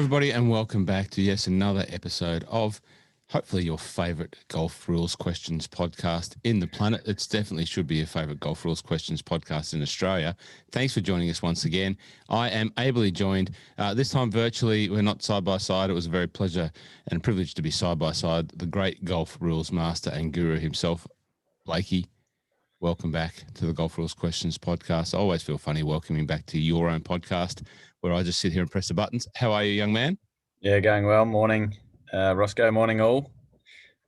everybody, and welcome back to another episode of hopefully your favorite golf rules questions podcast in the planet. It's definitely should be your favorite golf rules questions podcast in Australia. Thanks for joining us once again. I am ably joined, this time virtually. We're not side by side. It was a very pleasure and privilege to be side by side. The great golf rules master and guru himself, Blakey. Welcome back to the Golf Rules Questions podcast. I always feel funny welcoming back to your own podcast where I just sit here and press the buttons. How are you, young man? Yeah, going well. Morning, Rossco. Morning, all.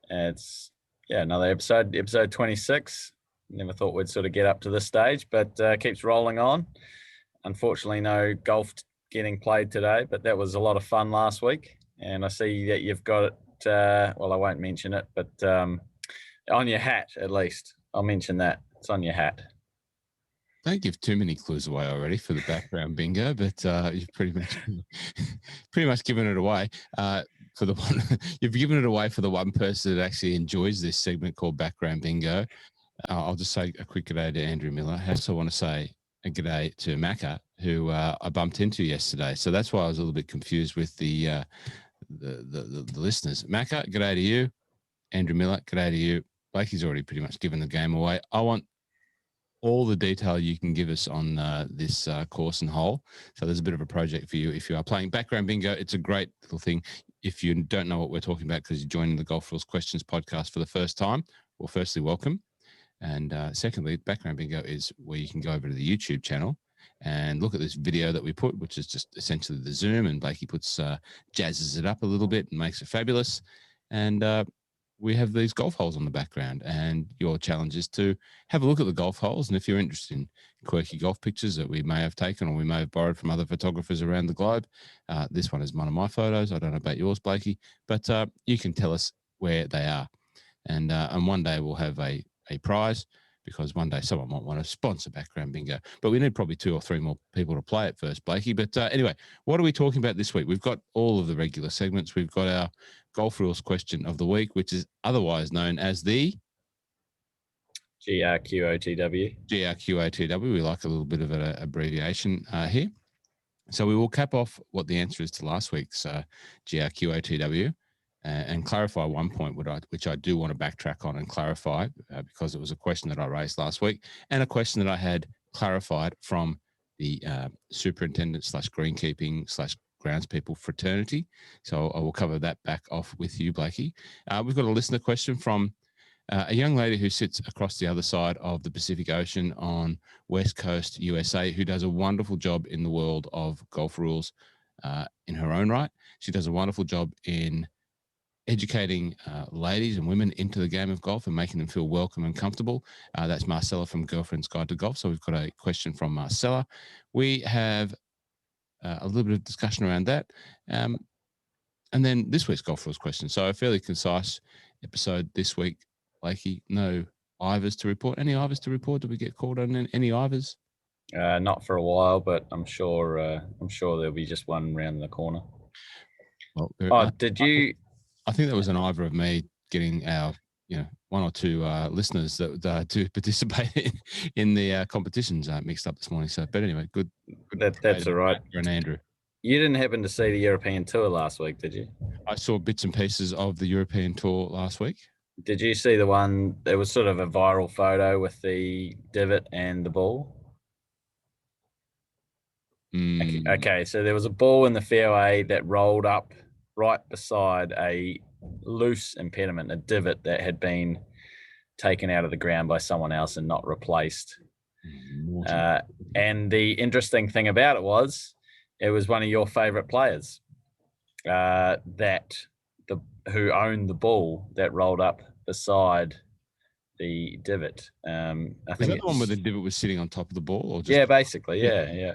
It's another episode 26. Never thought we'd sort of get up to this stage, but keeps rolling on. Unfortunately, no golf getting played today, but that was a lot of fun last week. And I see that you've got it. Well, I won't mention it, but on your hat at least. I'll mention that. It's on your hat. Don't give too many clues away already for the background bingo, but you've pretty much given it away for the one. You've given it away for the one person that actually enjoys this segment called background bingo. I'll just say a quick g'day to Andrew Miller. I also want to say a g'day to Macca, who I bumped into yesterday. So that's why I was a little bit confused with the listeners. Macca, g'day to you. Andrew Miller, g'day to you. Blakey's already pretty much given the game away. I want all the detail you can give us on this course and hole. So there's a bit of a project for you if you are playing background bingo. It's a great little thing. If you don't know what we're talking about because you're joining the Golf Rules Questions podcast for the first time, well, firstly, welcome. And secondly, background bingo is where you can go over to the YouTube channel and look at this video that we put, which is just essentially the Zoom, and Blakey jazzes it up a little bit and makes it fabulous. And we have these golf holes on the background, and your challenge is to have a look at the golf holes. And if you're interested in quirky golf pictures that we may have taken or we may have borrowed from other photographers around the globe, this one is one of my photos. I don't know about yours, Blakey, but you can tell us where they are. And one day we'll have a prize, because one day someone might want to sponsor background bingo. But we need probably 2 or 3 more people to play it first, Blakey. But anyway, what are we talking about this week? We've got all of the regular segments. We've got our Golf Rules question of the week, which is otherwise known as the GRQotW. GRQotW. We like a little bit of an abbreviation here. So we will cap off what the answer is to last week's GRQotW and clarify one point, which I do want to backtrack on and clarify because it was a question that I raised last week and a question that I had clarified from the superintendent / greenkeeping / groundspeople fraternity. So I will cover that back off with you, Blakey. We've got a listener question from a young lady who sits across the other side of the Pacific Ocean on West Coast, USA, who does a wonderful job in the world of golf rules in her own right. She does a wonderful job in educating ladies and women into the game of golf and making them feel welcome and comfortable. That's Marcela from Girlfriend's Guide to Golf. So we've got a question from Marcela. We have a little bit of discussion around that. And then this week's Golf Rules question. So a fairly concise episode this week, Blakey. No Ivers to report. Any Ivers to report? Did we get called on any Ivers? Not for a while, but I'm sure there'll be just one round the corner. Well, did you? I think that was an Iver of me getting our 1 or 2 listeners that to participate in the competitions mixed up this morning. So, but anyway, good. That's all right. And Andrew, you didn't happen to see the European Tour last week, did you? I saw bits and pieces of the European Tour last week. Did you see the one? There was sort of a viral photo with the divot and the ball. Okay, so there was a ball in the fairway that rolled up right beside a loose impediment, a divot that had been taken out of the ground by someone else and not replaced. And the interesting thing about it was one of your favorite players who owned the ball that rolled up beside the divot. I think that the one where the divot was sitting on top of the ball? Or just... Yeah, basically. Yeah.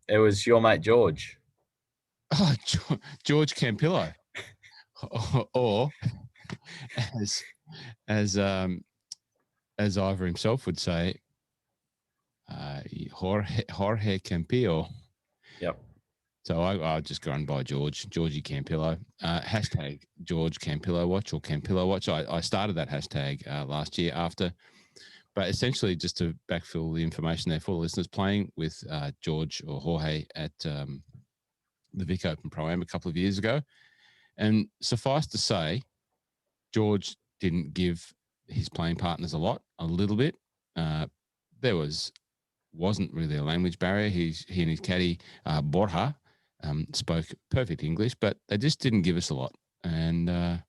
It was your mate George. Oh, Jorge CAMPILLO. or as Ivor himself would say, Jorge CAMPILLO. Yep. So I'll just go and buy Georgie CAMPILLO. Hashtag George CAMPILLO Watch or CAMPILLO Watch. I started that hashtag last year after, but essentially just to backfill the information there for the listeners, playing with George or Jorge at the Vic Open Pro-Am a couple of years ago. And suffice to say, George didn't give his playing partners a little bit. There wasn't really a language barrier. He and his caddy, Borja, spoke perfect English, but they just didn't give us a lot. And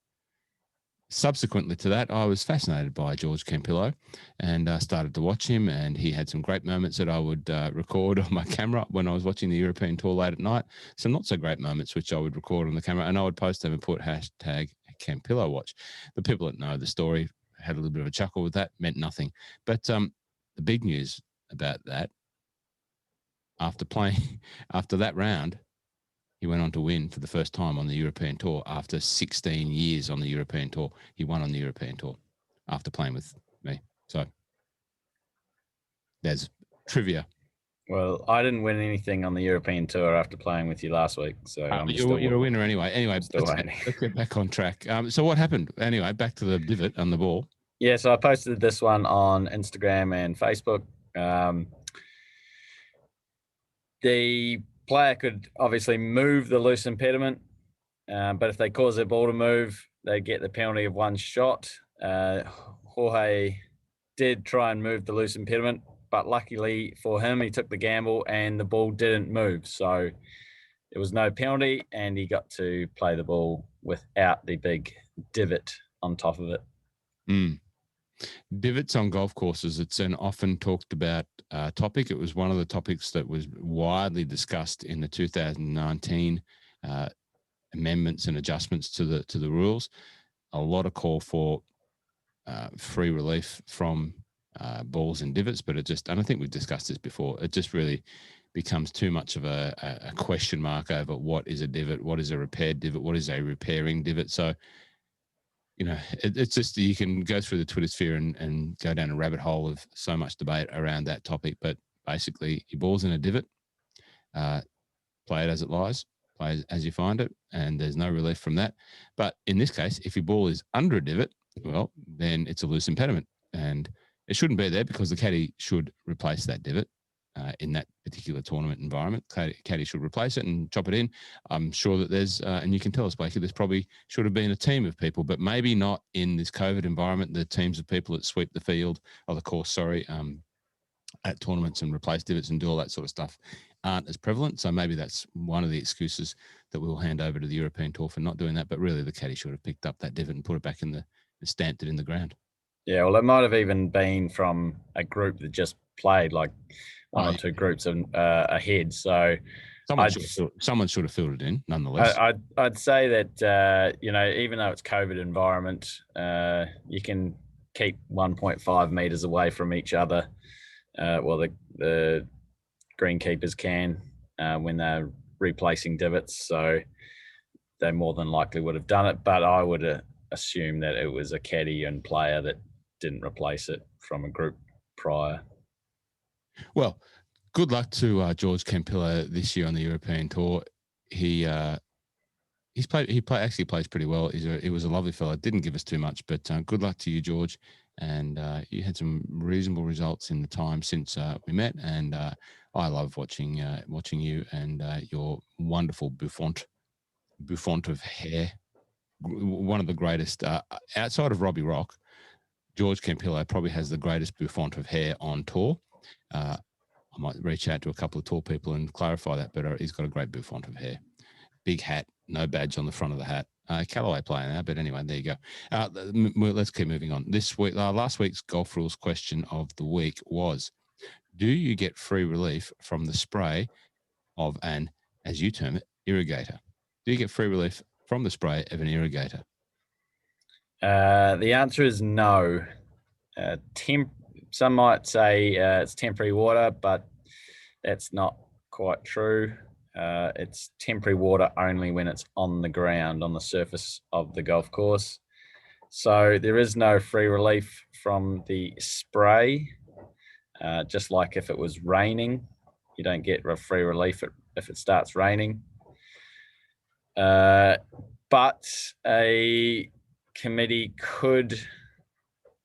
subsequently to that, I was fascinated by Jorge CAMPILLO and started to watch him, and he had some great moments that I would record on my camera when I was watching the European Tour late at night. Some not so great moments, which I would record on the camera, and I would post them and put hashtag CAMPILLO watch. The people that know the story had a little bit of a chuckle with that, meant nothing. But the big news about that, after that round, he went on to win for the first time on the European Tour after 16 years on the European Tour. He won on the European Tour after playing with me. So there's trivia. Well, I didn't win anything on the European Tour after playing with you last week. So you're a winner anyway. Anyway, let's get back on track. So what happened? Anyway, back to the divot on the ball. Yeah, so I posted this one on Instagram and Facebook. The player could obviously move the loose impediment, but if they cause their ball to move, they get the penalty of one shot. Jorge did try and move the loose impediment, but luckily for him, he took the gamble and the ball didn't move. So there was no penalty, and he got to play the ball without the big divot on top of it. Divots on golf courses, it's an often talked about topic. It was one of the topics that was widely discussed in the 2019 amendments and adjustments to the rules. A lot of call for free relief from balls and divots, but and I think we've discussed this before, it just really becomes too much of a question mark over what is a divot, what is a repaired divot, what is a repairing divot. So it's just, you can go through the Twitter sphere and go down a rabbit hole of so much debate around that topic. But basically, your ball's in a divot, play it as it lies, play as you find it, and there's no relief from that. But in this case, if your ball is under a divot, well, then it's a loose impediment. And it shouldn't be there because the caddy should replace that divot in that particular tournament environment. Caddy should replace it and chop it in. I'm sure that there's, and you can tell us, Blakey, there's probably should have been a team of people, but maybe not in this COVID environment. The teams of people that sweep the field, or the course, at tournaments and replace divots and do all that sort of stuff aren't as prevalent. So maybe that's one of the excuses that we'll hand over to the European Tour for not doing that. But really, the caddy should have picked up that divot and put it back in stamped it in the ground. Yeah, well, it might have even been from a group that just played like one or two groups ahead. So someone should have filled it in, nonetheless. I'd say that even though it's COVID environment, you can keep 1.5 meters away from each other. The greenkeepers can when they're replacing divots, so they more than likely would have done it. But I would assume that it was a caddy and player that didn't replace it from a group prior. Well, good luck to Jorge CAMPILLO this year on the European Tour. He actually plays pretty well. He was a lovely fellow. Didn't give us too much, but good luck to you, George. And you had some reasonable results in the time since we met. And I love watching you and your wonderful bouffant of hair. One of the greatest outside of Robbie Rock. Jorge CAMPILLO probably has the greatest bouffant of hair on tour. I might reach out to a couple of tour people and clarify that, but he's got a great bouffant of hair. Big hat, no badge on the front of the hat. Callaway player now, but anyway, there you go. Let's keep moving on. This week, last week's golf rules question of the week was: do you get free relief from the spray of an, as you term it, irrigator? Do you get free relief from the spray of an irrigator? The answer is no. Some might say it's temporary water, but that's not quite true. It's temporary water only when it's on the ground, on the surface of the golf course. So there is no free relief from the spray. Just like if it was raining, you don't get free relief if it starts raining. But a committee could,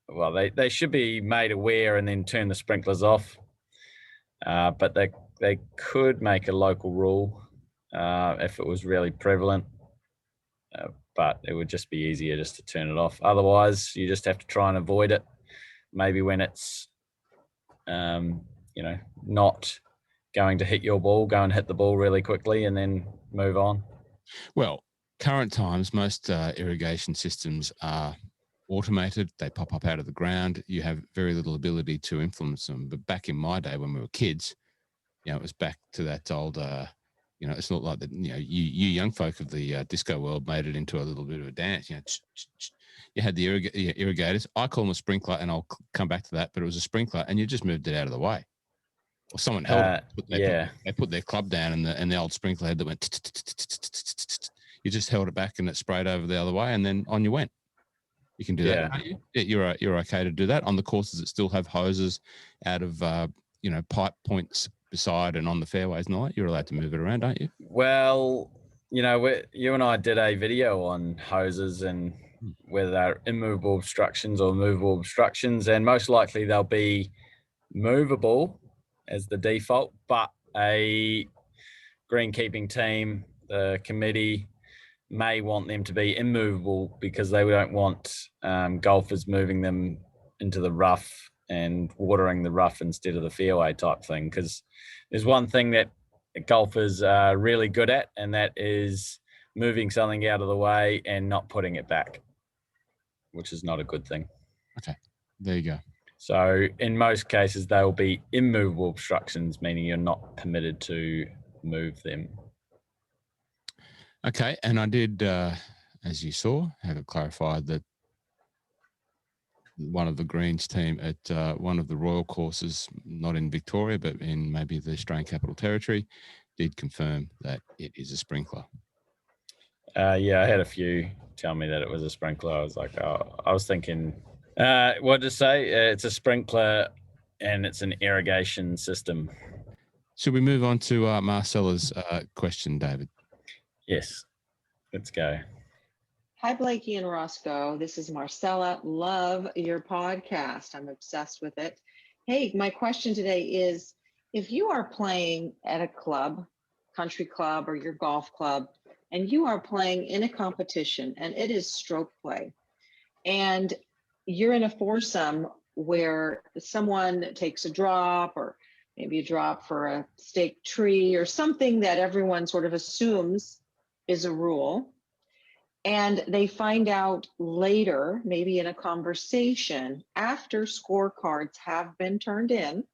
well, they should be made aware and then turn the sprinklers off. But they could make a local rule if it was really prevalent. But it would just be easier just to turn it off. Otherwise, you just have to try and avoid it. Maybe when it's, not going to hit your ball, go and hit the ball really quickly and then move on. Well, current times, most irrigation systems are automated. They pop up out of the ground. You have very little ability to influence them. But back in my day when we were kids, it was back to that old, it's not like that, you young folk of the disco world made it into a little bit of a dance. You had the irrigators. I call them a sprinkler, and I'll come back to that, but it was a sprinkler, and you just moved it out of the way. Or someone held it. They put their club down, and the old sprinkler head that went. You just held it back, and it sprayed over the other way, and then on you went. You can do that, can't you? You're okay to do that on the courses that still have hoses out of pipe points beside and on the fairways and all that. You're allowed to move it around, aren't you? Well, you and I did a video on hoses and whether they're immovable obstructions or movable obstructions, and most likely they'll be movable as the default, but a greenkeeping team, the committee, may want them to be immovable because they don't want golfers moving them into the rough and watering the rough instead of the fairway type thing. Because there's one thing that golfers are really good at, and that is moving something out of the way and not putting it back, which is not a good thing. Okay, there you go. So in most cases, they will be immovable obstructions, meaning you're not permitted to move them. Okay, and I did, as you saw, have it clarified that one of the Greens team at one of the Royal courses, not in Victoria, but in maybe the Australian Capital Territory, did confirm that it is a sprinkler. I had a few tell me that it was a sprinkler. I was like, I was thinking, what to say? It's a sprinkler and it's an irrigation system. Should we move on to Marcela's question, David? Yes, let's go. Hi, Blakey and Rossco. This is Marcela. Love your podcast. I'm obsessed with it. Hey, my question today is, if you are playing at a club, country club, or your golf club, and you are playing in a competition and it is stroke play, and you're in a foursome where someone takes a drop, or maybe a drop for a stake tree or something that everyone sort of assumes is a rule, and they find out later, maybe in a conversation after scorecards have been turned in,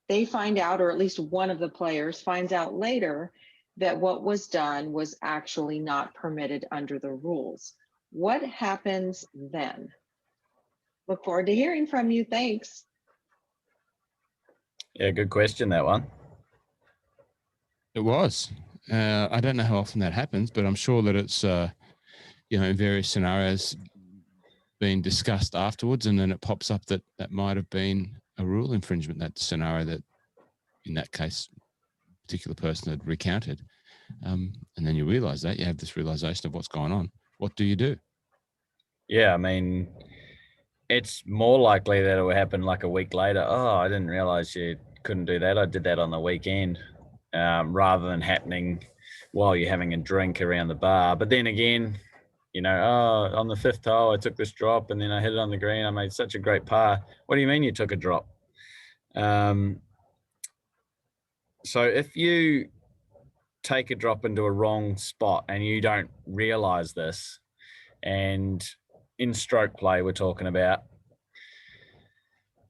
they find out, or at least one of the players finds out later, that what was done was actually not permitted under the rules. What happens then? Look forward to hearing from you. Thanks. Yeah, good question, that one. It was. I don't know how often that happens, but I'm sure that it's, in various scenarios being discussed afterwards, and then it pops up that might have been a rule infringement, that scenario that, in that case, a particular person had recounted. And then you realize that, you have this realization of what's going on. What do you do? Yeah, I mean, it's more likely that it will happen like a week later. Oh, I didn't realize you couldn't do that. I did that on the weekend, rather than happening while you're having a drink around the bar. But then again, on the fifth hole, I took this drop and then I hit it on the green. I made such a great par. What do you mean you took a drop? So if you take a drop into a wrong spot and you don't realize this, and in stroke play we're talking about,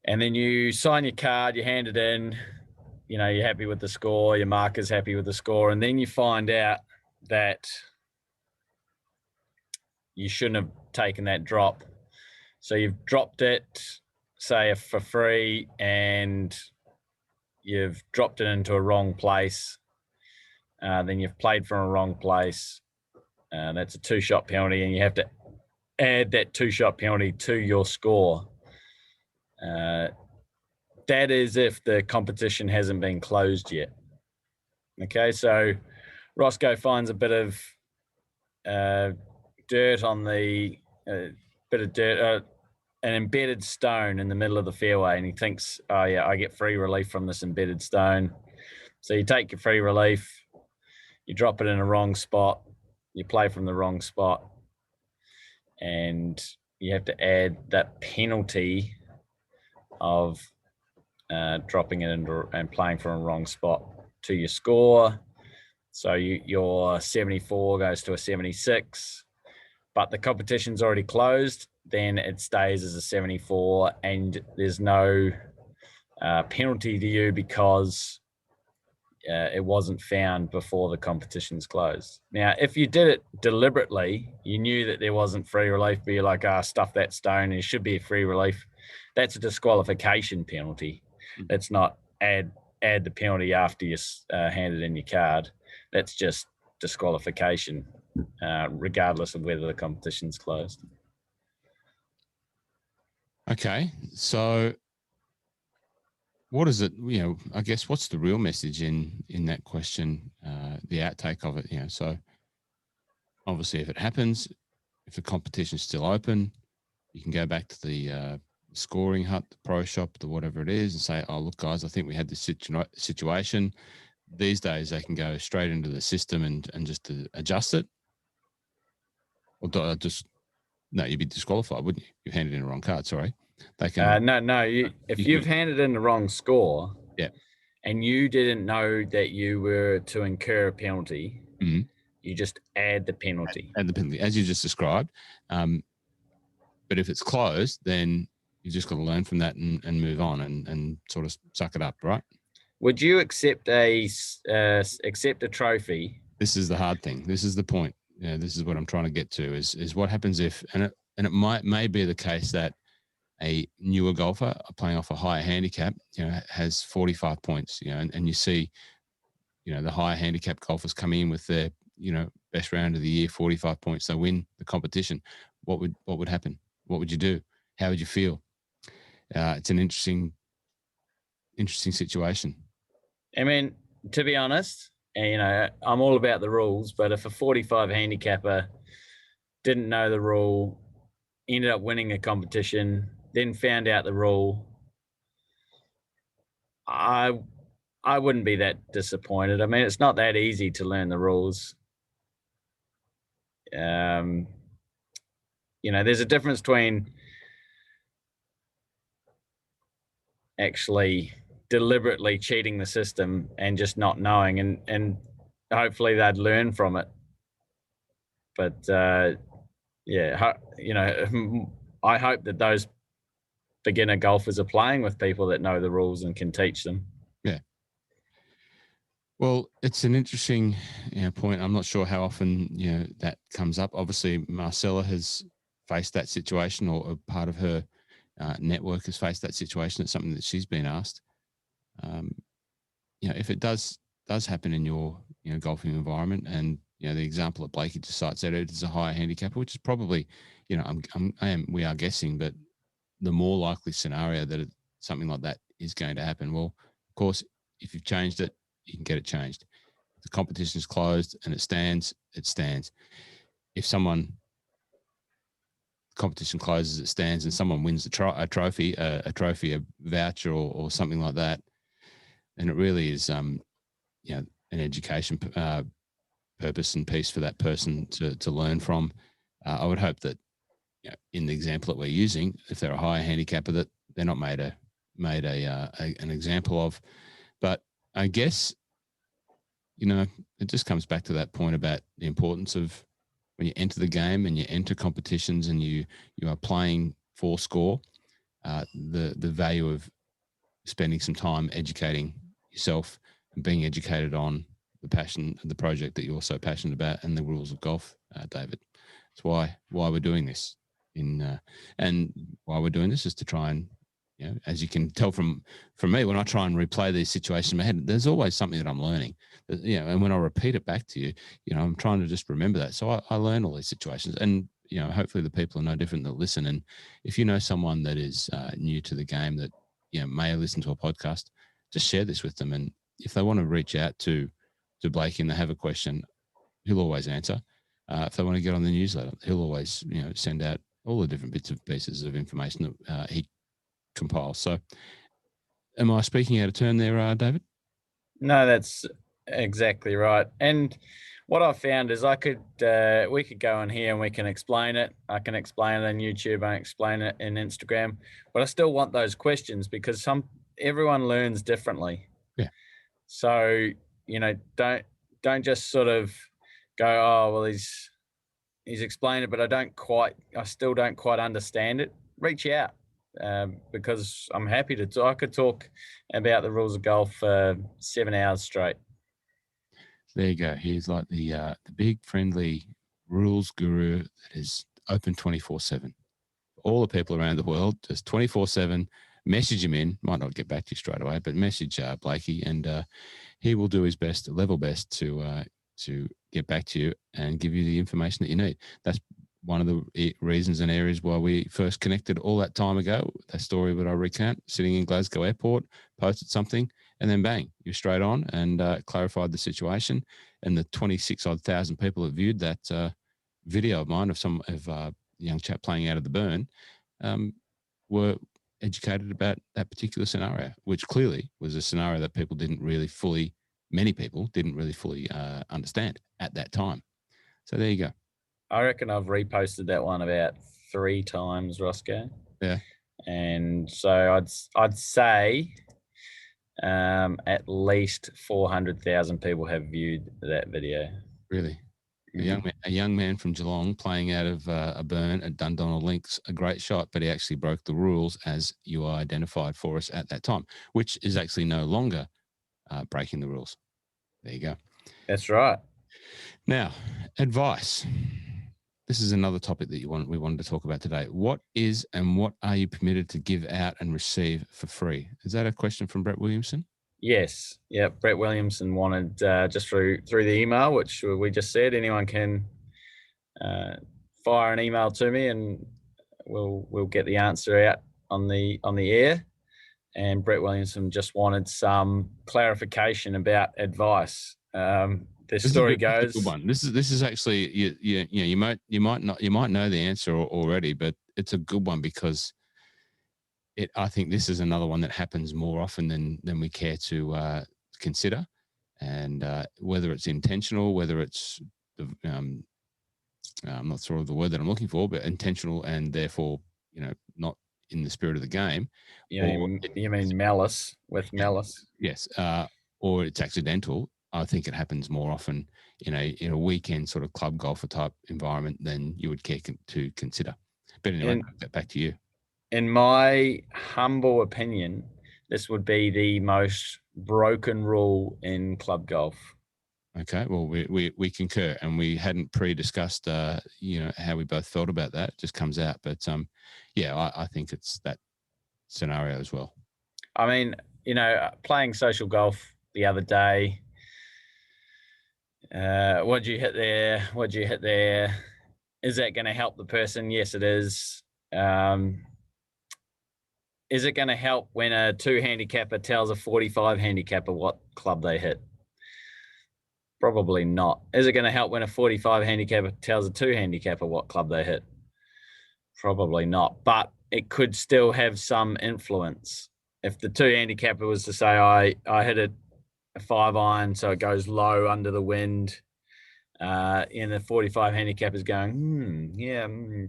and then you sign your card, you hand it in, you're happy with the score, your marker's happy with the score, and then you find out that you shouldn't have taken that drop. So you've dropped it, say, for free, and you've dropped it into a wrong place. Then you've played from a wrong place. That's a 2-shot penalty, and you have to add that 2-shot penalty to your score. That is if the competition hasn't been closed yet. Okay, so Rossco finds a bit of dirt on the an embedded stone in the middle of the fairway, and he thinks, oh yeah, I get free relief from this embedded stone. So you take your free relief, you drop it in a wrong spot, you play from the wrong spot, and you have to add that penalty of dropping it and playing from a wrong spot to your score. So your 74 goes to a 76, but the competition's already closed, then it stays as a 74, and there's no penalty to you because it wasn't found before the competition's closed. Now, if you did it deliberately, you knew that there wasn't free relief, but you're like, stuff that stone, there should be a free relief. That's a disqualification penalty. It's not add the penalty after you handed in your card. That's just disqualification, regardless of whether the competition's closed. Okay, so what is it? I guess what's the real message in that question? The outtake of it. So obviously, if it happens, if the competition's still open, you can go back to the scoring hut, the pro shop, the whatever it is, and say, "Oh, look, guys, I think we had this situation." These days, they can go straight into the system and just adjust it. Or no, you'd be disqualified, wouldn't you? You handed in a wrong card. Sorry, they can. No. If you've handed in the wrong score, yeah, and you didn't know that you were to incur a penalty, you just add the penalty. Add the penalty, as you just described. But if it's closed, then you just got to learn from that and move on and sort of suck it up, right? Would you accept a trophy? This is the hard thing. This is the point. This is what I'm trying to get to is what happens if, and it may be the case that a newer golfer playing off a higher handicap, has 45 points, and you see, the higher handicap golfers come in with their, best round of the year, 45 points, they win the competition. What would happen? What would you do? How would you feel? It's an interesting situation. I mean, to be honest, I'm all about the rules, but if a 45 handicapper didn't know the rule, ended up winning a competition, then found out the rule, I wouldn't be that disappointed. I mean, it's not that easy to learn the rules. There's a difference between actually deliberately cheating the system and just not knowing, and hopefully they'd learn from it. But I hope that those beginner golfers are playing with people that know the rules and can teach them. Yeah. Well, it's an interesting point. I'm not sure how often that comes up. Obviously, Marcela has faced that situation, or a part of her network has faced that situation. It's something that she's been asked. If it does happen in your golfing environment, and the example that Blakey just cites that it is a higher handicapper, which is probably we are guessing, but the more likely scenario that something like that is going to happen. Well, of course, if you've changed it, you can get it changed. If the competition is closed and it stands, it stands. If competition closes, it stands, and someone wins a trophy, a voucher, or something like that, and it really is an education purpose and piece for that person to learn from. I would hope that in the example that we're using, if they're a higher handicapper, that they're not made an example of. But I guess it just comes back to that point about the importance of when you enter the game and you enter competitions and you are playing for score, the value of spending some time educating yourself and being educated on the passion of the project that you're so passionate about and the rules of golf, David. That's why we're doing this. And why we're doing this is to try and, as you can tell from me, when I try and replay these situations in my head, there's always something that I'm learning. And when I repeat it back to you, I'm trying to just remember that. So I learn all these situations, and hopefully the people are no different that listen. And if you know someone that is new to the game that may listen to a podcast, just share this with them. And if they want to reach out to Blakey and they have a question, he'll always answer. If they want to get on the newsletter, he'll always send out all the different bits and pieces of information that he compiles. So am I speaking out of turn there, David? No, that's Exactly right. And what I've found is we could go in here and we can explain it. I can explain it on YouTube, I explain it in Instagram, but I still want those questions because everyone learns differently. Yeah. So, don't just sort of go, oh, well, he's explained it, but I still don't quite understand it. Reach out. Because I'm happy to talk. I could talk about the rules of golf for 7 hours straight. There you go. He's like the big friendly rules guru that is open 24/7. All the people around the world, just 24/7. Message him in. Might not get back to you straight away, but message Blakey, and he will do his best, level best, to get back to you and give you the information that you need. That's one of the reasons and areas why we first connected all that time ago. That story that I recount, sitting in Glasgow Airport, posted something, and then bang, you're straight on and clarified the situation. And the 26,000 people that viewed that video of mine of a young chap playing out of the burn were educated about that particular scenario, which clearly was a scenario that many people didn't really fully understand at that time. So there you go. I reckon I've reposted that one about 3 times, Rossco. Yeah. And so I'd say at least 400,000 people have viewed that video. Really? Mm-hmm. A young man from Geelong playing out of a burn at Dundonald Links, a great shot, but he actually broke the rules as you identified for us at that time, which is actually no longer breaking the rules. There you go. That's right. Now, advice. This is another topic that we wanted to talk about today. What is and what are you permitted to give out and receive for free? Is that a question from Brett Williamson? Yes. Yeah. Brett Williamson wanted just through the email, which we just said, anyone can fire an email to me and we'll get the answer out on the air. And Brett Williamson just wanted some clarification about advice. The story goes. Good one. This is actually you might know the answer already, but it's a good one because I think this is another one that happens more often than we care to consider, and whether it's intentional, whether it's I'm not sure of the word that I'm looking for, but intentional and therefore not in the spirit of the game. You mean malice with malice? Yes, or it's accidental. I think it happens more often in a weekend sort of club golfer type environment than you would care to consider. But anyway, back to you. In my humble opinion, this would be the most broken rule in club golf. Okay, well, we concur, and we hadn't pre-discussed, how we both felt about that. It just comes out, but I think it's that scenario as well. I mean, playing social golf the other day. What'd you hit there? What'd you hit there? Is that going to help the person? Yes, it is. Is it going to help when a 2 handicapper tells a 45 handicapper what club they hit? Probably not. Is it going to help when a 45 handicapper tells a 2 handicapper what club they hit? Probably not. But it could still have some influence. If the 2 handicapper was to say, I hit a 5-iron, so it goes low under the wind, and the 45 handicapper is going,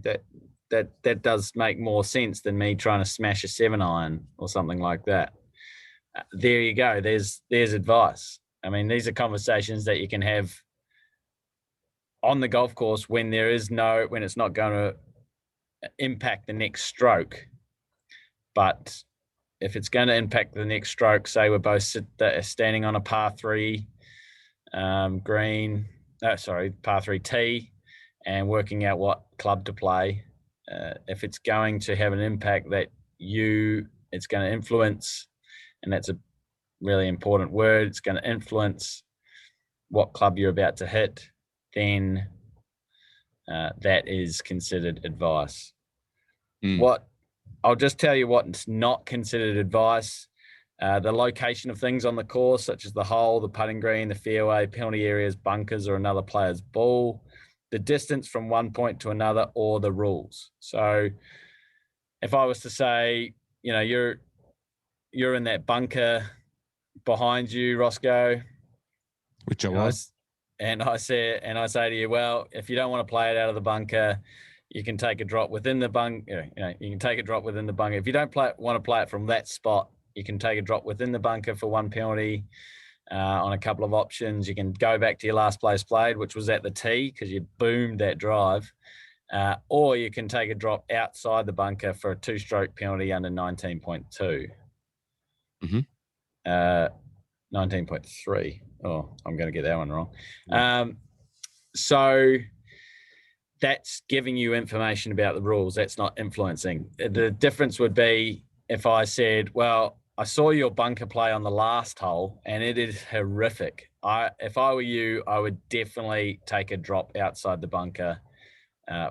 that does make more sense than me trying to smash a 7-iron or something like that. There you go. There's advice. I mean, these are conversations that you can have on the golf course when it's not going to impact the next stroke. But if it's going to impact the next stroke, say we're both standing on a par 3 par 3 tee and working out what club to play. If it's going to have an impact that it's going to influence, and that's a really important word, it's going to influence what club you're about to hit, then that is considered advice. I'll just tell you what's not considered advice. The location of things on the course, such as the hole, the putting green, the fairway, penalty areas, bunkers, or another player's ball, the distance from one point to another, or the rules. So if I was to say, you're in that bunker behind you, Rossco, Which I And was. I say to you, well, if you don't want to play it out of the bunker, you can take a drop within the bunker. You can take a drop within the bunker. If you don't want to play it from that spot, you can take a drop within the bunker for 1 penalty on a couple of options. You can go back to your last place played, which was at the tee because you boomed that drive. Or you can take a drop outside the bunker for a 2-stroke penalty under 19.2. Mm-hmm. 19.3. Oh, I'm going to get that one wrong. Yeah. So that's giving you information about the rules. That's not influencing. The difference would be if I said, well, I saw your bunker play on the last hole and it is horrific. If I were you, I would definitely take a drop outside the bunker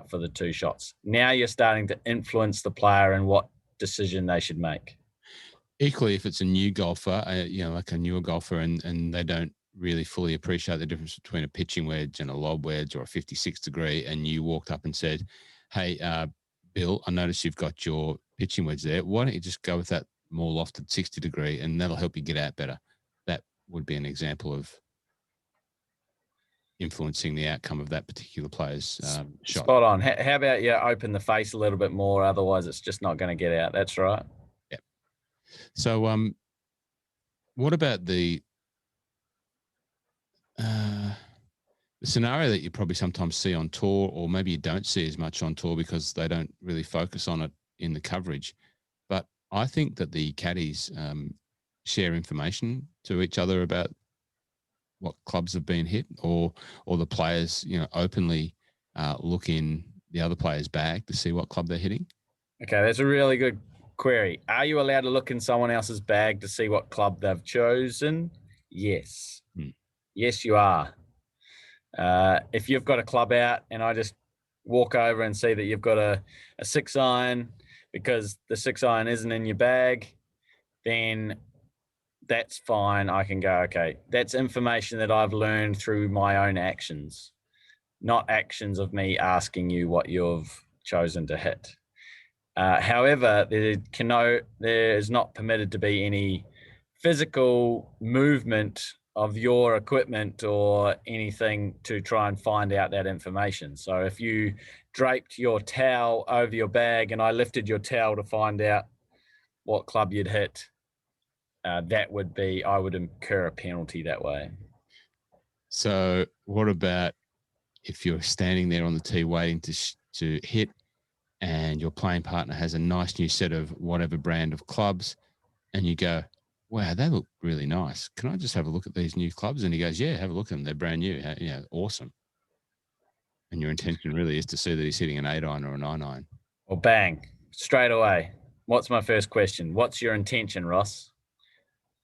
for the 2 shots. Now you're starting to influence the player and what decision they should make. Equally, if it's a new golfer, like a newer golfer, and they don't really fully appreciate the difference between a pitching wedge and a lob wedge or a 56 degree, and you walked up and said, hey, Bill, I noticed you've got your pitching wedge there. Why don't you just go with that more lofted 60 degree and that'll help you get out better? That would be an example of influencing the outcome of that particular player's shot. Spot on. How about you open the face a little bit more? Otherwise, it's just not going to get out. That's right. Yeah. So what about the scenario that you probably sometimes see on tour, or maybe you don't see as much on tour because they don't really focus on it in the coverage. But I think that the caddies share information to each other about what clubs have been hit, or the players, openly look in the other player's bag to see what club they're hitting. Okay, that's a really good query. Are you allowed to look in someone else's bag to see what club they've chosen? Yes. Yes, you are. If you've got a club out and I just walk over and see that you've got a 6-iron because the 6-iron isn't in your bag, then that's fine. I can go, okay, that's information that I've learned through my own actions, not actions of me asking you what you've chosen to hit. However, there is not permitted to be any physical movement of your equipment or anything to try and find out that information. So if you draped your towel over your bag and I lifted your towel to find out what club you'd hit, I would incur a penalty that way. So what about if you're standing there on the tee waiting to hit, and your playing partner has a nice new set of whatever brand of clubs, and you go, wow, they look really nice. Can I just have a look at these new clubs? And he goes, yeah, have a look at them. They're brand new. Yeah, awesome. And your intention really is to see that he's hitting an 8-iron or a 9-iron. Well, bang, straight away. What's my first question? What's your intention, Ross?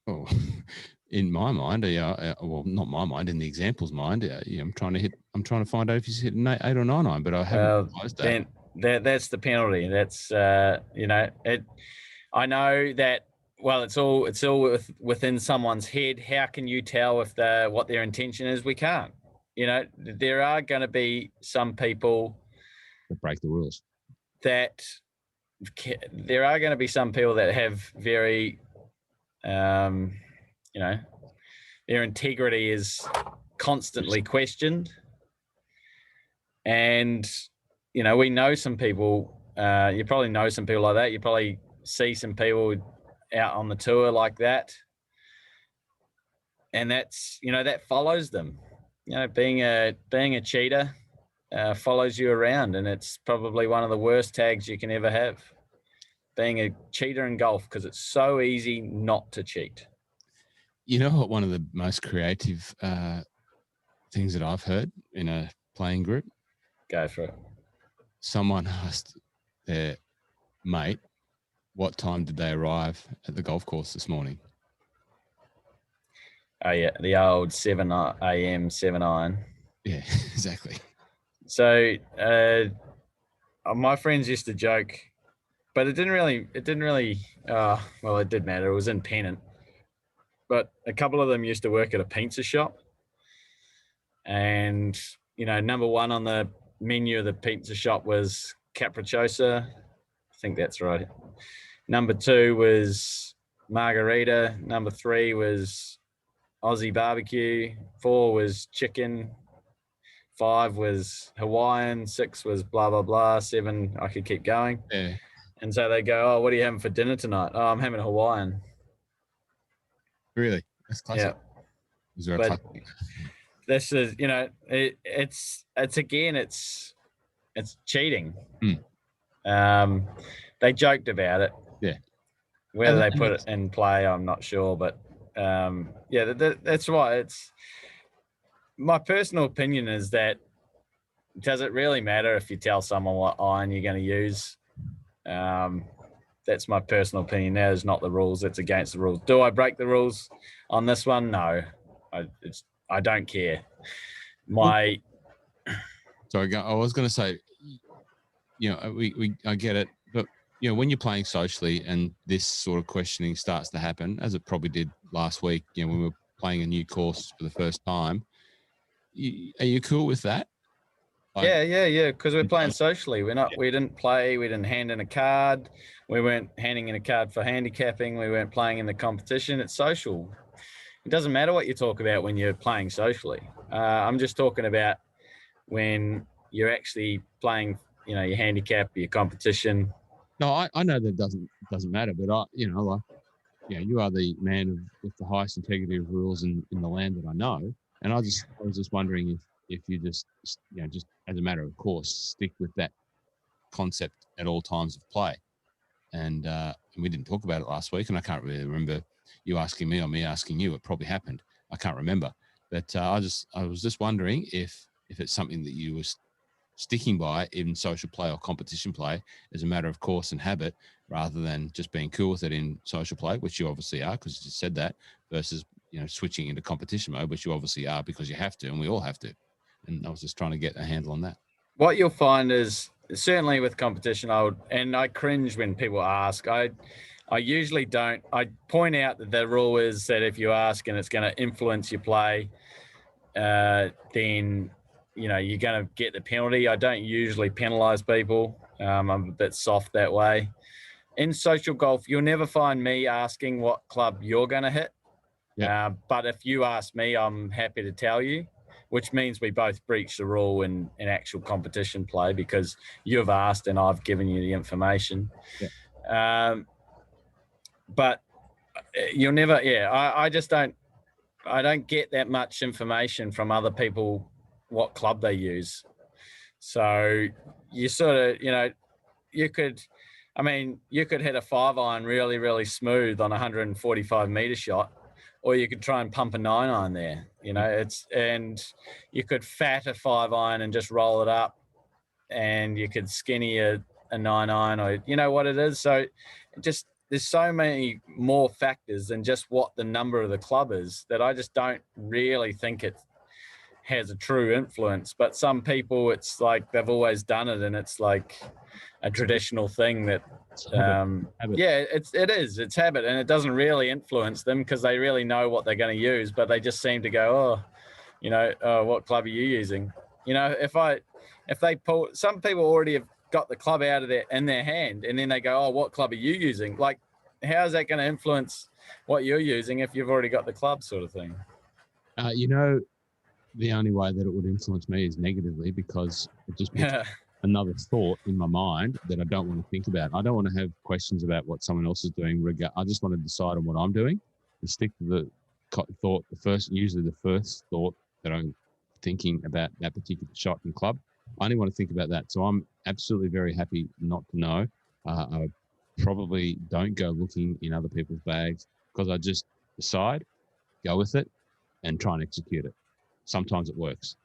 Oh, in my mind, well, not my mind, in the example's mind, I'm trying to find out if he's hitting 8 or 9-iron, but I haven't realized that. That's the penalty. That's it. I know that. Well, it's all within someone's head. How can you tell if what their intention is? We can't. There are going to be some people that break the rules. There are going to be some people that have very, their integrity is constantly questioned, and we know some people. You probably know some people like that. You probably see some people out on the tour like that, and that's that follows them. Being a cheater follows you around, and it's probably one of the worst tags you can ever have, being a cheater in golf, because it's so easy not to cheat. You know what? One of the most creative things that I've heard in a playing group. Go for it. Someone asked their mate, what time did they arrive at the golf course this morning? Oh, yeah, the old 7 a.m. 7-iron. Yeah, exactly. So my friends used to joke, but it didn't really, well, it did matter. It was in Pennant. But a couple of them used to work at a pizza shop. And, number one on the menu of the pizza shop was capricciosa. I think that's right. Number 2 was margarita. Number 3 was Aussie barbecue. 4 was chicken. 5 was Hawaiian. 6 was blah, blah, blah. 7, I could keep going. Yeah. And so they go, oh, what are you having for dinner tonight? Oh, I'm having Hawaiian. Really? That's classic. Yeah. Is there a But classic? this is, you know, it's again, it's cheating. They joked about it. Yeah. Whether they put it in play, I'm not sure. But yeah, that's why it's my personal opinion is that does it really matter if you tell someone what iron you're going to use? That's my personal opinion. That is not the rules. It's against the rules. Do I break the rules on this one? No, I don't care. Sorry, I was going to say, you know, I get it, but you know, when you're playing socially and this sort of questioning starts to happen, as it probably did last week, you know, when we were playing a new course for the first time, are you cool with that? Yeah. Because we're playing socially. We didn't play. We didn't hand in a card. We weren't handing in a card for handicapping. We weren't playing in the competition. It's social. It doesn't matter what you talk about when you're playing socially. I'm just talking about when you're actually playing, you know, your handicap, your competition. No, I know that doesn't matter, but you are the man with the highest integrity of rules in the land that I know, and I was just wondering if you just as a matter of course stick with that concept at all times of play, and we didn't talk about it last week, and I can't really remember you asking me or me asking you. It probably happened. I can't remember, but I was just wondering if it's something that you were sticking by in social play or competition play as a matter of course and habit, rather than just being cool with it in social play, which you obviously are because you just said that, versus, you know, switching into competition mode, which you obviously are because you have to, and we all have to. And I was just trying to get a handle on that. What you'll find is certainly with competition, I cringe when people ask. I usually don't. I point out that the rule is that if you ask and it's going to influence your play, then you know you're going to get the penalty. I don't usually penalize people. I'm a bit soft that way. In social golf, you'll never find me asking what club you're going to hit. Yeah. But if you ask me, I'm happy to tell you, which means we both breach the rule in actual competition play because you've asked and I've given you the information. Yeah. But you'll never, I just don't, I don't get that much information from other people what club they use. So you sort of, you know, you could hit a 5-iron really, really smooth on a 145 meter shot, or you could try and pump a 9-iron there, you know, and you could fat a 5-iron and just roll it up, and you could skinny a 9-iron, or you know what it is. So just, there's so many more factors than just what the number of the club is that I just don't really think it has a true influence. But some people, it's like they've always done it, and it's like a traditional thing that habit. It's habit, and it doesn't really influence them because they really know what they're going to use, but they just seem to go, what club are you using? You know, if they pull, some people already have got the club out of in their hand, and then they go, oh, what club are you using? Like, how is that going to influence what you're using if you've already got the club, sort of thing? You know, the only way that it would influence me is negatively, because it just puts another thought in my mind that I don't want to think about. I don't want to have questions about what someone else is doing. I just want to decide on what I'm doing and stick to the thought, usually the first thought that I'm thinking about that particular shot and club. I only want to think about that. So I'm absolutely very happy not to know. I probably don't go looking in other people's bags because I just decide, go with it, and try and execute it. Sometimes it works.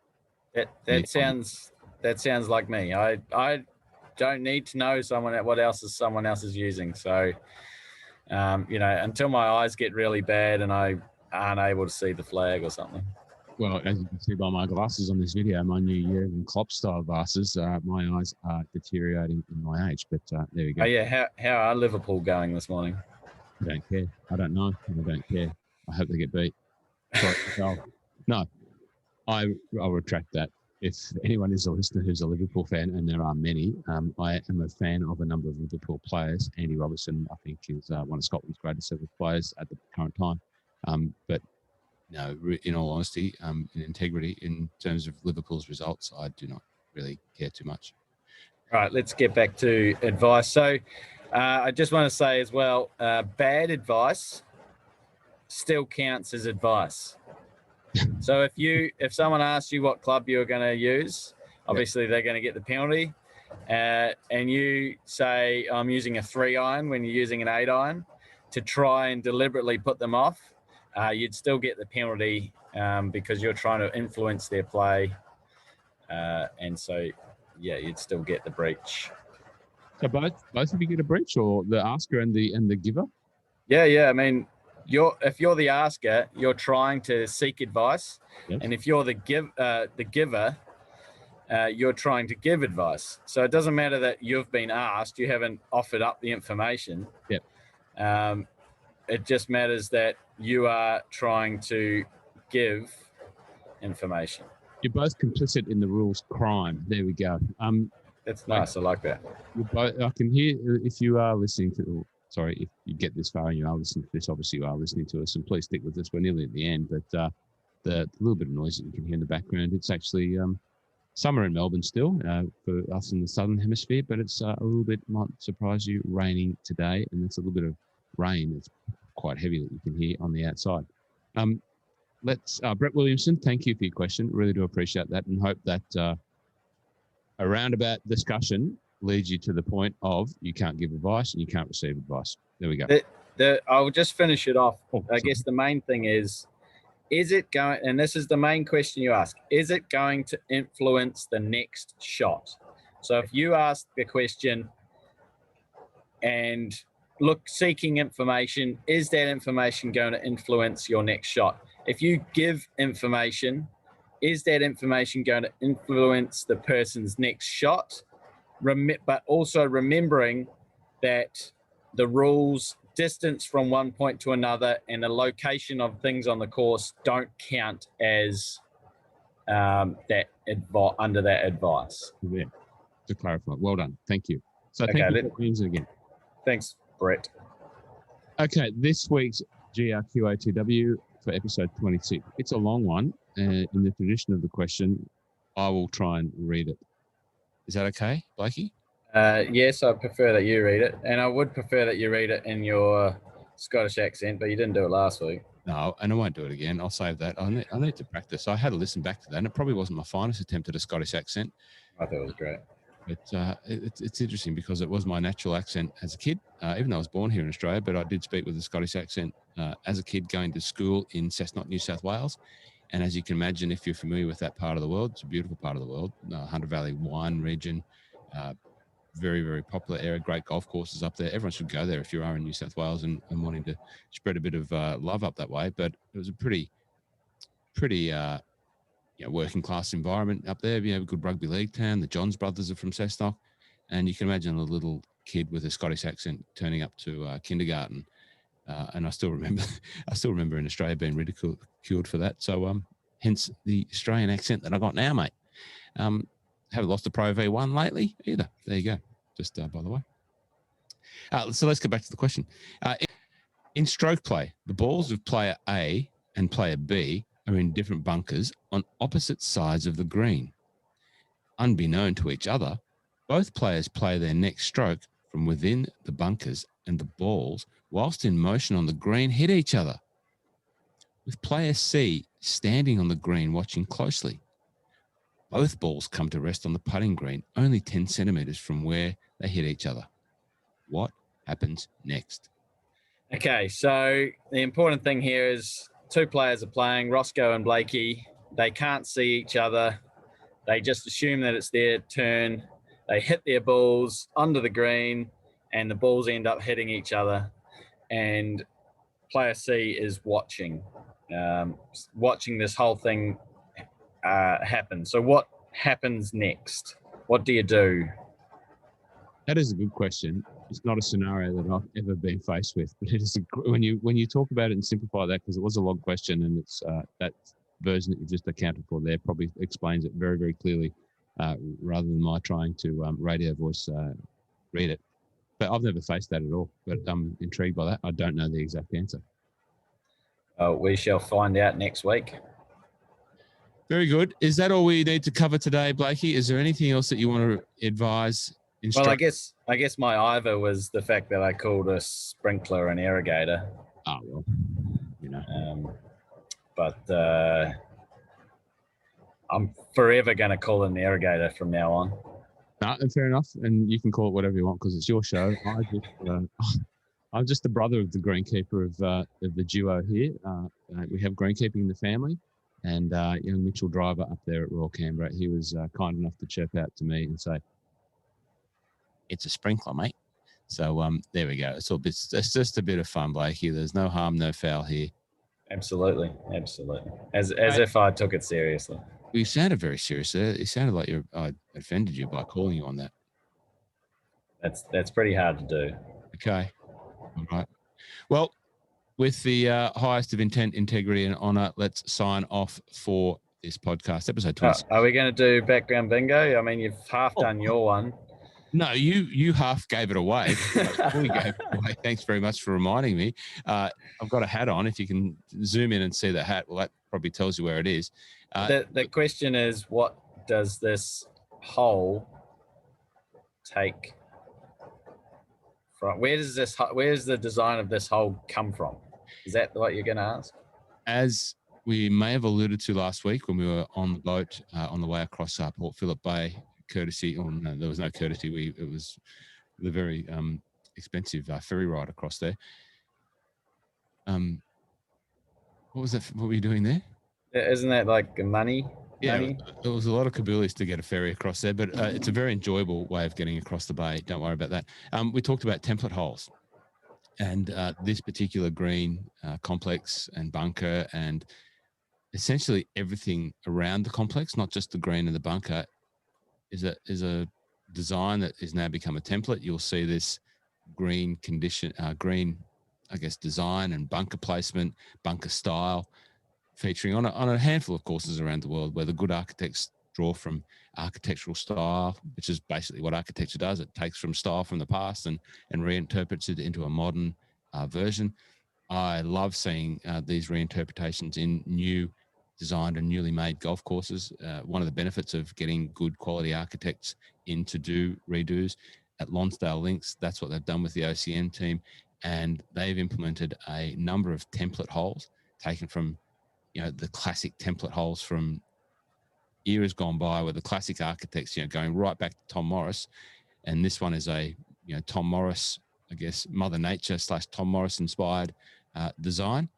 That sounds like me. I don't need to know what else someone else is using. So, until my eyes get really bad and I aren't able to see the flag or something. Well, as you can see by my glasses on this video, my new Jurgen Klopp style glasses, my eyes are deteriorating in my age. But there we go. Oh yeah, how are Liverpool going this morning? I don't care. I don't know. I don't care. I hope they get beat. Sorry, no, I'll retract that. If anyone is a listener who's a Liverpool fan, and there are many, I am a fan of a number of Liverpool players. Andy Robertson, I think, is one of Scotland's greatest ever players at the current time. But no, in all honesty, in integrity, in terms of Liverpool's results, I do not really care too much. All right, let's get back to advice. So I just want to say as well, bad advice still counts as advice. So if someone asks you what club you're going to use, obviously they're going to get the penalty. And you say, I'm using a 3-iron when you're using an 8-iron to try and deliberately put them off, you'd still get the penalty because you're trying to influence their play. And so, yeah, you'd still get the breach. So both of you get a breach, or the asker and the giver? Yeah. I mean, if you're the asker, you're trying to seek advice. Yes. And if you're the giver, you're trying to give advice. So it doesn't matter that you've been asked, you haven't offered up the information. Yep. It just matters that you are trying to give information. You're both complicit in the rules crime. There we go. That's nice. I like that. I can hear, if you are listening to, sorry, if you get this far and you are listening to this, obviously you are listening to us, and please stick with us. We're nearly at the end, but the little bit of noise that you can hear in the background, it's actually summer in Melbourne still for us in the southern hemisphere, but it's a little bit, might surprise you, raining today, and it's a little bit of rain. It's quite heavy that you can hear on the outside. Brett Williamson, thank you for your question. Really do appreciate that, and hope that a roundabout discussion leads you to the point of you can't give advice and you can't receive advice. There we go. I'll just finish it off. I guess the main thing is it going, and this is the main question you ask, is it going to influence the next shot? So if you ask the question and seeking information, is that information going to influence your next shot? If you give information, is that information going to influence the person's next shot? But also remembering that the rules, distance from one point to another, and the location of things on the course don't count as under that advice. Yeah, to clarify. Well done. Thank you. So thank you for Williamson again. Thanks, Brett. Okay, this week's GRQotW for episode 26. It's a long one. In the tradition of the question, I will try and read it. Is that okay, Blakey? Yes, I prefer that you read it. And I would prefer that you read it in your Scottish accent, but you didn't do it last week. No, and I won't do it again. I'll save that. I need to practice. I had to listen back to that, and it probably wasn't my finest attempt at a Scottish accent. I thought it was great. But it's interesting because it was my natural accent as a kid, even though I was born here in Australia, but I did speak with a Scottish accent as a kid going to school in Cessnock, New South Wales. And as you can imagine, if you're familiar with that part of the world, it's a beautiful part of the world, Hunter Valley wine region, very, very popular area, great golf courses up there. Everyone should go there if you are in New South Wales and wanting to spread a bit of love up that way. But it was a pretty working class environment up there. You have a good rugby league town. The Johns brothers are from Cessnock. And you can imagine a little kid with a Scottish accent turning up to kindergarten. And I still remember in Australia being ridiculed for that. So hence the Australian accent that I got now, mate. Haven't lost a Pro V1 lately either. There you go. Just by the way. So let's get back to the question. In stroke play, the balls of player A and player B are in different bunkers on opposite sides of the green. Unbeknown to each other, both players play their next stroke from within the bunkers, and the balls, whilst in motion on the green, hit each other, with player C standing on the green watching closely. Both balls come to rest on the putting green, only 10 centimetres from where they hit each other. What happens next? Okay, so the important thing here is two players are playing, Rossco and Blakey. They can't see each other. They just assume that it's their turn. They hit their balls onto the green, and the balls end up hitting each other. And player C is watching this whole thing happen. So what happens next? What do you do? That is a good question. It's not a scenario that I've ever been faced with, but it is when you talk about it and simplify that, because it was a long question, and it's that version that you just accounted for there probably explains it very, very clearly, rather than my trying to radio voice read it. But I've never faced that at all. But I'm intrigued by that. I don't know the exact answer. We shall find out next week. Very good. Is that all we need to cover today, Blakey? Is there anything else that you want to advise? Well, I guess my either was the fact that I called a sprinkler an irrigator. Oh, well, you know. But I'm forever going to call it an irrigator from now on. No, fair enough. And you can call it whatever you want because it's your show. I'm just the brother of the greenkeeper of the duo here. We have greenkeeping in the family. And young Mitchell Driver up there at Royal Canberra, he was kind enough to chirp out to me and say, "It's a sprinkler, mate." So there we go. It's just a bit of fun, Blakey. There's no harm, no foul here. Absolutely. As if I took it seriously. You sounded very serious. It sounded like I offended you by calling you on that. That's pretty hard to do. Okay. All right. Well, with the highest of intent, integrity, and honour, let's sign off for this podcast, episode 20. Are we going to do background bingo? I mean, you've half done your one. No, you half gave it away. We gave it away. Thanks very much for reminding me. I've got a hat on. If you can zoom in and see the hat, well, that probably tells you where it is. The question is, what does this hole take from? Where does the design of this hole come from? Is that what you're going to ask? As we may have alluded to last week when we were on the boat on the way across Port Phillip Bay, courtesy, or no, there was no courtesy. It was the very expensive ferry ride across there. What was that? What were you doing there? Isn't that like money? Yeah, money? It was a lot of Kaboolies to get a ferry across there, but it's a very enjoyable way of getting across the bay. Don't worry about that. We talked about template holes. And this particular green complex and bunker and essentially everything around the complex, not just the green and the bunker, is a design that has now become a template. You'll see this green design and bunker placement, bunker style featuring on a handful of courses around the world where the good architects draw from architectural style, which is basically what architecture does. It takes from style from the past and reinterprets it into a modern version. I love seeing these reinterpretations in new designed and newly made golf courses. One of the benefits of getting good quality architects in to do redos at Lonsdale Links, that's what they've done with the OCN team. And they've implemented a number of template holes taken from, the classic template holes from eras gone by where the classic architects, going right back to Tom Morris. And this one is a, Tom Morris, I guess, Mother Nature / Tom Morris inspired design.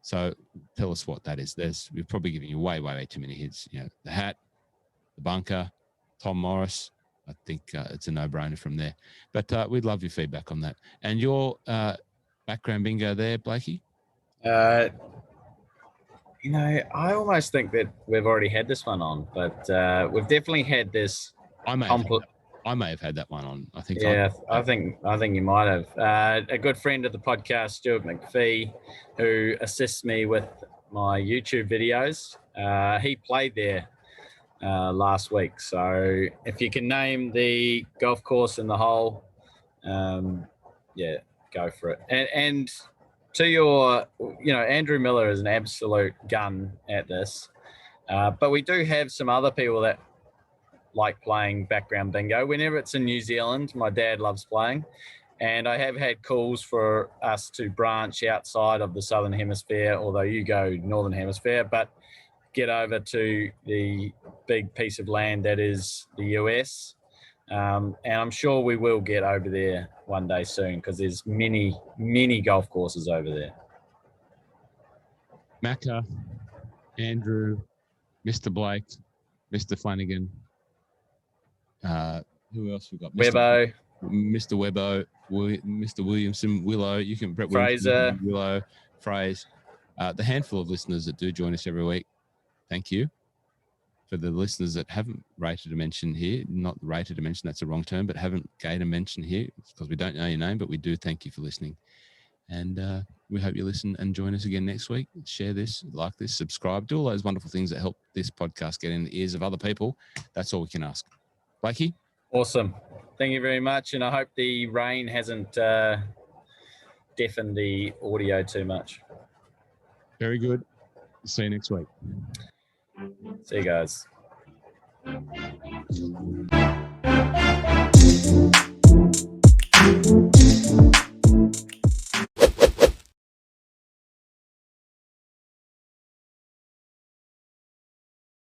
So tell us what that is. We've probably given you way too many hints. The hat, the bunker, Tom Morris. I think it's a no-brainer from there. But we'd love your feedback on that. And your background bingo there, Blakey? I almost think that we've already had this one on, but we've definitely had this. I may have had that one on. I think. Yeah, I think you might have. A good friend of the podcast, Stuart McPhee, who assists me with my YouTube videos. He played there last week. So if you can name the golf course and the hole, go for it. And to your, Andrew Miller is an absolute gun at this. But we do have some other people that like playing background bingo. Whenever it's in New Zealand, my dad loves playing. And I have had calls for us to branch outside of the Southern Hemisphere, although you go Northern Hemisphere, but get over to the big piece of land that is the US. And I'm sure we will get over there one day soon because there's many, many golf courses over there. Macca, Andrew, Mr. Blake, Mr. Flanagan. Who else we got? Webbo. Mr. Webbo, Mr. Williamson, Willow. You can Brett Fraser, Willow, Phrase. The handful of listeners that do join us every week. Thank you. For the listeners that haven't rated a mention here, not rated a mention, that's a wrong term, but haven't gained a mention here because we don't know your name, but we do thank you for listening. And we hope you listen and join us again next week. Share this, like this, subscribe, do all those wonderful things that help this podcast get in the ears of other people. That's all we can ask. Blakey? Awesome. Thank you very much. And I hope the rain hasn't deafened the audio too much. Very good. See you next week. See you guys.